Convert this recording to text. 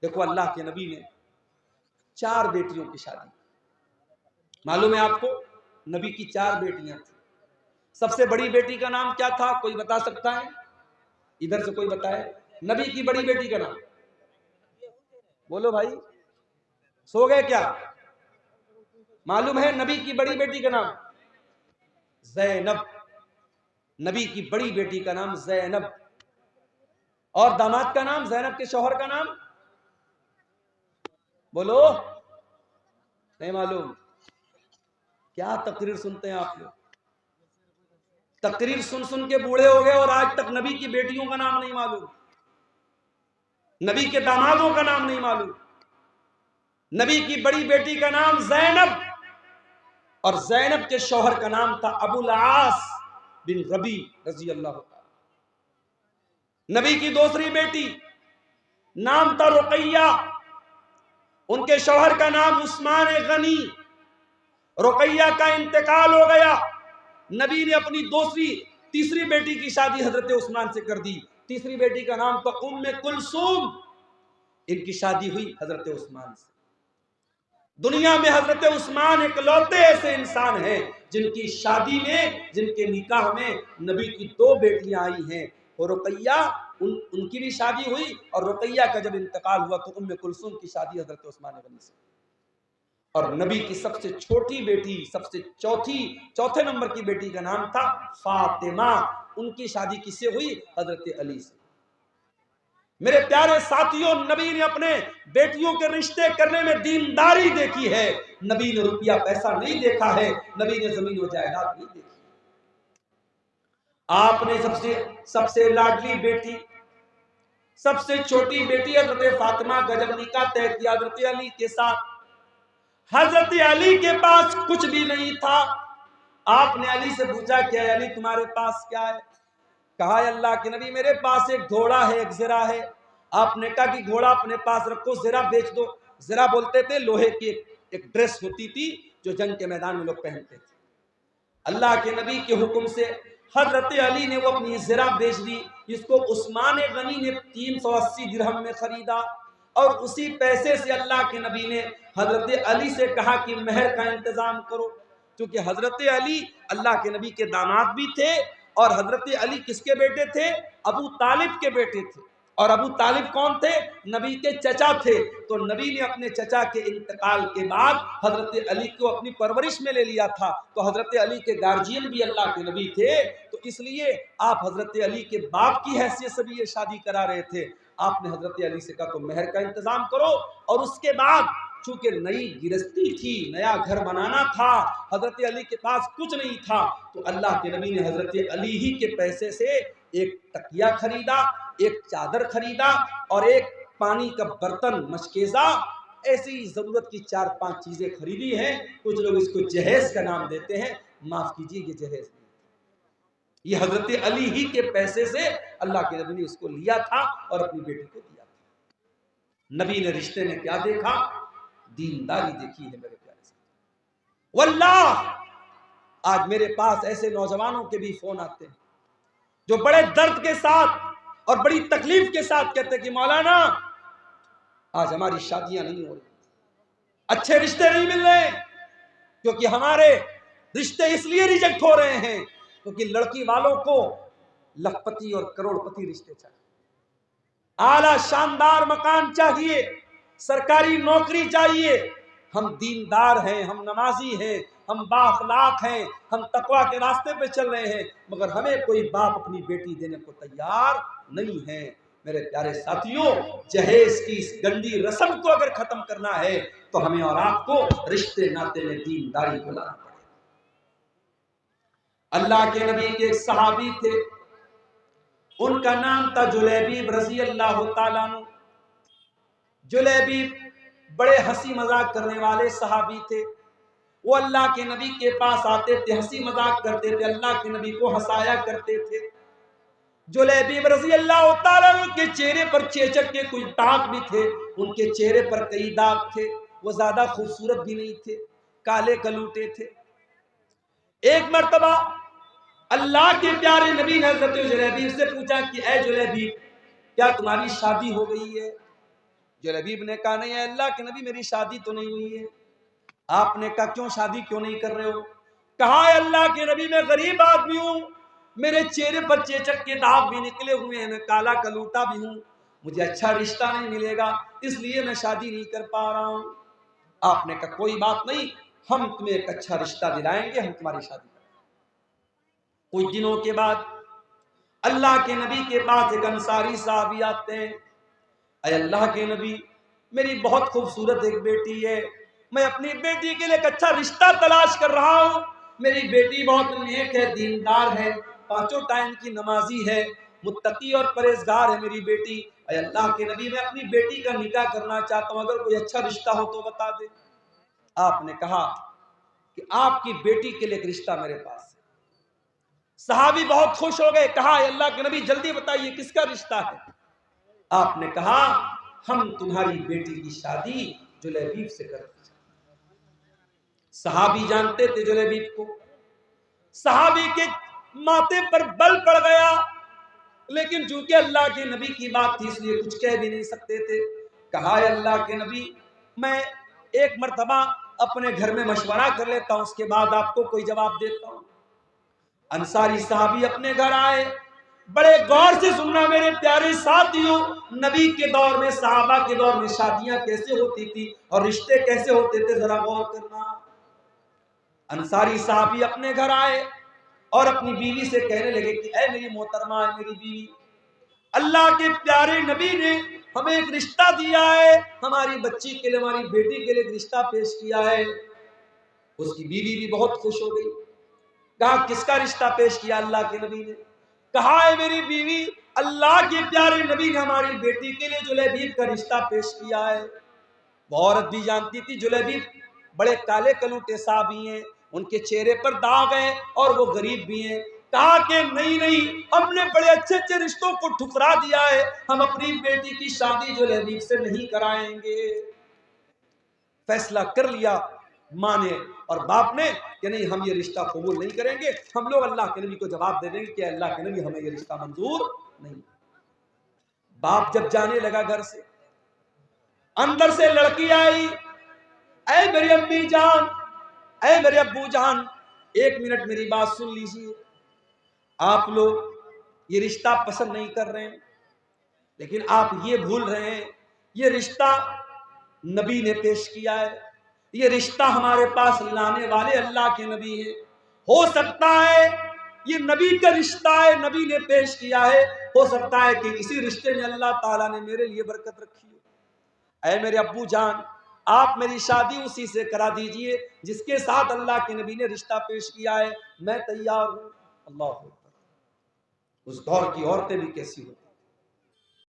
دیکھو اللہ کے نبی نے 4 بیٹیوں کی شادی، معلوم ہے آپ کو نبی کی 4 بیٹیاں تھیں۔ سب سے بڑی بیٹی کا نام کیا تھا؟ کوئی بتا سکتا ہے؟ ادھر سے کوئی بتائے نبی کی بڑی بیٹی کا نام، بولو بھائی، سو گئے کیا؟ معلوم ہے نبی کی بڑی بیٹی کا نام زینب، نبی کی بڑی بیٹی کا نام زینب، اور داماد کا نام، زینب کے شوہر کا نام بولو، نہیں معلوم؟ کیا تقریر سنتے ہیں آپ لوگ؟ تقریر سن سن کے بوڑھے ہو گئے اور آج تک نبی کی بیٹیوں کا نام نہیں معلوم، نبی کے دامادوں کا نام نہیں معلوم۔ نبی کی بڑی بیٹی کا نام زینب، اور زینب کے شوہر کا نام تھا ابو العاص بن ربی رضی اللہ عنہ۔ نبی کی دوسری بیٹی نام تھا رقیہ، ان کے شوہر کا نام عثمان غنی۔ رقیہ کا انتقال ہو گیا، نبی نے اپنی تیسری بیٹی کی شادی حضرت عثمان سے کر دی، تیسری بیٹی کا نام تھا ام کلثوم، ان کی شادی ہوئی حضرت عثمان سے۔ دنیا میں حضرت عثمان اکلوتے ایسے انسان ہیں جن کی شادی میں، جن کے نکاح میں نبی کی 2 بیٹیاں آئی ہیں، اور رقیہ ان کی بھی شادی ہوئی، اور رقیہ کا جب انتقال ہوا تو ام کلثوم کی شادی حضرت عثمان غنی سے۔ اور نبی کی سب سے چھوٹی بیٹی، سب سے چوتھے نمبر کی بیٹی کا نام تھا فاطمہ، ان کی شادی کس سے ہوئی؟ حضرت علی سے۔ میرے پیارے ساتھیوں، نبی نے اپنے بیٹیوں کے رشتے کرنے میں دینداری دیکھی ہے، نبی نے روپیہ پیسہ نہیں دیکھا ہے، نبی نے زمین و جائیداد نہیں دیکھی۔ آپ نے سب سے لاڈلی بیٹی، سب سے چھوٹی بیٹی حضرت فاطمہ کا جب نکاح طے کیا حضرت علی کے ساتھ، حضرت علی کے پاس کچھ بھی نہیں تھا۔ آپ نے علی سے پوچھا کہ اے علی تمہارے پاس کیا ہے؟ کہا اے اللہ کے نبی میرے پاس ایک گھوڑا ہے، ایک زرہ ہے۔ آپ نے کہا کہ گھوڑا اپنے پاس رکھو، زرہ بیچ دو۔ زرہ بولتے تھے لوہے کی ایک ڈریس ہوتی تھی جو جنگ کے میدان میں لوگ پہنتے تھے۔ اللہ کے نبی کے حکم سے حضرت علی نے وہ اپنی زرہ بیچ دی، جس کو عثمان غنی نے 380 درہم میں خریدا، اور اسی پیسے سے اللہ کے نبی نے حضرت علی سے کہا کہ مہر کا انتظام کرو، کیونکہ حضرت علی اللہ کے نبی کے داماد بھی تھے، اور حضرت علی کس کے بیٹے تھے؟ ابو طالب کے بیٹے تھے، اور ابو طالب کون تھے؟ نبی کے چچا تھے۔ تو نبی نے اپنے چچا کے انتقال کے بعد حضرت علی کو اپنی پرورش میں لے لیا تھا، تو حضرت علی کے گارجین بھی اللہ کے نبی تھے، تو اس لیے آپ حضرت علی کے باپ کی حیثیت سے بھی یہ شادی کرا رہے تھے۔ آپ نے حضرت علی سے کہا تو مہر کا انتظام کرو، اور اس کے بعد چونکہ نئی گرستی تھی، نیا گھر بنانا تھا، حضرت علی کے پاس کچھ نہیں تھا، تو اللہ کے نبی نے حضرت علی ہی کے پیسے سے ایک تکیہ خریدا، ایک چادر خریدا، اور ایک پانی کا برتن مشکیزہ، ایسی ضرورت کی 4-5 چیزیں خریدی ہیں۔ کچھ لوگ اس کو جہیز کا نام دیتے ہیں، معاف کیجیے یہ جہیز نہیں، یہ حضرت علی ہی کے پیسے سے اللہ کے نبی نے اس کو لیا تھا اور اپنی بیٹی کو دیا تھا۔ نبی نے رشتے میں کیا دیکھا؟ دینداری دیکھی ہے میرے پیارے سے۔ واللہ آج میرے پاس ایسے نوجوانوں کے بھی فون آتے ہیں جو بڑے درد کے ساتھ اور بڑی تکلیف کے ساتھ کہتے ہیں کہ مولانا آج ہماری شادیاں نہیں ہو رہی، اچھے رشتے نہیں مل رہے، کیونکہ ہمارے رشتے اس لیے ریجیکٹ ہو رہے ہیں کیونکہ لڑکی والوں کو لکھپتی اور کروڑ پتی رشتے چاہیے، اعلیٰ شاندار مکان چاہیے، سرکاری نوکری چاہیے۔ ہم دیندار ہیں، ہم نمازی ہیں، ہم بااخلاق ہیں، ہم تقویٰ کے راستے پہ چل رہے ہیں، مگر ہمیں کوئی باپ اپنی بیٹی دینے کو تیار نہیں ہے۔ میرے پیارے ساتھیوں، جہیز کی اس گندی رسم کو اگر ختم کرنا ہے تو ہمیں اور آپ کو رشتے ناطے میں دینداری کو لانا پڑے۔ اللہ کے نبی کے ایک صحابی تھے، ان کا نام تھا جلیبیب رضی اللہ تعالیٰ عنہ۔ جلیبیب بڑے ہنسی مذاق کرنے والے صحابی تھے، وہ اللہ کے نبی کے پاس آتے تھے، ہنسی مذاق کرتے تھے، اللہ کے نبی کو ہنسایا کرتے تھے۔ جلیبیب رضی اللہ تعالیٰ عنہ کے چہرے پر چیچک کے کچھ داغ بھی تھے، ان کے چہرے پر کئی داغ تھے، وہ زیادہ خوبصورت بھی نہیں تھے، کالے کلوٹے تھے۔ ایک مرتبہ اللہ کے پیارے نبی نے حضرت جلیبیب سے پوچھا کہ اے جلیبیب کیا تمہاری شادی ہو گئی ہے؟ جلیبیب نے کہا نہیں اے اللہ کے نبی میری شادی تو نہیں ہوئی ہے۔ آپ نے کہا کیوں شادی کیوں نہیں کر رہے ہو؟ کہا اے اللہ کے نبی میں غریب آدمی ہوں، میرے چہرے پر چیچک کے داغ بھی نکلے ہوئے ہیں، میں کالا کلوٹا بھی ہوں، مجھے اچھا رشتہ نہیں ملے گا، اس لیے میں شادی نہیں کر پا رہا ہوں۔ آپ نے کہا کوئی بات نہیں، ہم تمہیں ایک اچھا رشتہ دلائیں گے، ہم تمہاری شادی کریں گے۔ کچھ دنوں کے بعد اللہ کے نبی کے پاس ایک انصاری صحابی آتے ہیں، اے اللہ کے نبی میری بہت خوبصورت ایک بیٹی ہے، میں اپنی بیٹی کے لیے ایک اچھا رشتہ تلاش کر رہا ہوں، میری بیٹی بہت نیک ہے، دیندار ہے، 5 ٹائم کی نمازی ہے، متقی اور پرہیزگار ہے میری بیٹی، اے اللہ کے نبی میں اپنی بیٹی کا نکاح کرنا چاہتا ہوں، اگر کوئی اچھا رشتہ ہو تو بتا دے۔ آپ نے کہا کہ آپ کی بیٹی کے لیے ایک رشتہ میرے پاس ہے۔ صحابی بہت خوش ہو گئے، کہا اے اللہ کے نبی جلدی بتائیے کس کا رشتہ ہے؟ آپ نے کہا ہم تمہاری بیٹی کی شادی جلیبیب سے کرتے ہیں۔ صحابی جانتے تھے جلیبیب کو، صحابی کے ماتھے پر بل پڑ گیا، لیکن چونکہ اللہ کے نبی کی بات تھی اس لیے کچھ کہہ بھی نہیں سکتے تھے۔ کہا اے اللہ کے نبی میں ایک مرتبہ اپنے گھر میں مشورہ کر لیتا ہوں، اس کے بعد آپ کو کوئی جواب دیتا ہوں۔ انصاری صحابی اپنے گھر آئے، بڑے غور سے سننا میرے پیارے ساتھیوں، نبی کے دور میں صحابہ کے دور میں شادیاں کیسے ہوتی تھی اور رشتے کیسے ہوتے تھے، ذرا غور کرنا۔ انصاری صحابی اپنے گھر آئے اور اپنی بیوی سے کہنے لگے کہ اے میری محترمہ، اے میری بیوی، اللہ کے پیارے نبی نے ہمیں ایک رشتہ دیا ہے، ہماری بچی کے لیے، ہماری بیٹی کے لیے ایک رشتہ پیش کیا ہے۔ اس کی بیوی بھی بہت خوش ہو گئی، کہا کس کا رشتہ پیش کیا اللہ کے نبی نے؟ کہا ہے میری بیوی اللہ کے پیارے نبی نے ہماری بیٹی کے لیے جلیبیب کا رشتہ پیش کیا ہے۔ وہ عورت بھی جانتی تھی جلیبیب بڑے کالے کلوٹے صحابی ہیں، ان کے چہرے پر داغ ہے اور وہ غریب بھی ہیں۔ کہا کہ نہیں، ہم نے بڑے اچھے اچھے رشتوں کو ٹھکرا دیا ہے، ہم اپنی بیٹی کی شادی جلیبیب سے نہیں کرائیں گے۔ فیصلہ کر لیا ماں نے اور باپ نے کہ نہیں، ہم یہ رشتہ قبول نہیں کریں گے، ہم لوگ اللہ کے نبی کو جواب دے دیں گے کہ اللہ کے نبی ہمیں یہ رشتہ منظور نہیں۔ باپ جب جانے لگا گھر سے، اندر سے لڑکی آئی، اے میری امی جان، اے میرے ابو جان، 1 منٹ میری بات سن لیجیے، آپ لوگ یہ رشتہ پسند نہیں کر رہے ہیں، لیکن آپ یہ بھول رہے ہیں یہ رشتہ نبی نے پیش کیا ہے، یہ رشتہ ہمارے پاس لانے والے اللہ کے نبی ہیں، ہو سکتا ہے یہ نبی کا رشتہ ہے، نبی نے پیش کیا ہے، ہو سکتا ہے کہ اسی رشتے میں اللہ تعالیٰ نے میرے لیے برکت رکھی ہے۔ اے میرے ابو جان، آپ میری شادی اسی سے کرا دیجئے جس کے ساتھ اللہ کے نبی نے رشتہ پیش کیا ہے، میں تیار ہوں۔ اللہ اکبر۔ اس دور کی عورتیں بھی کیسی ہوتی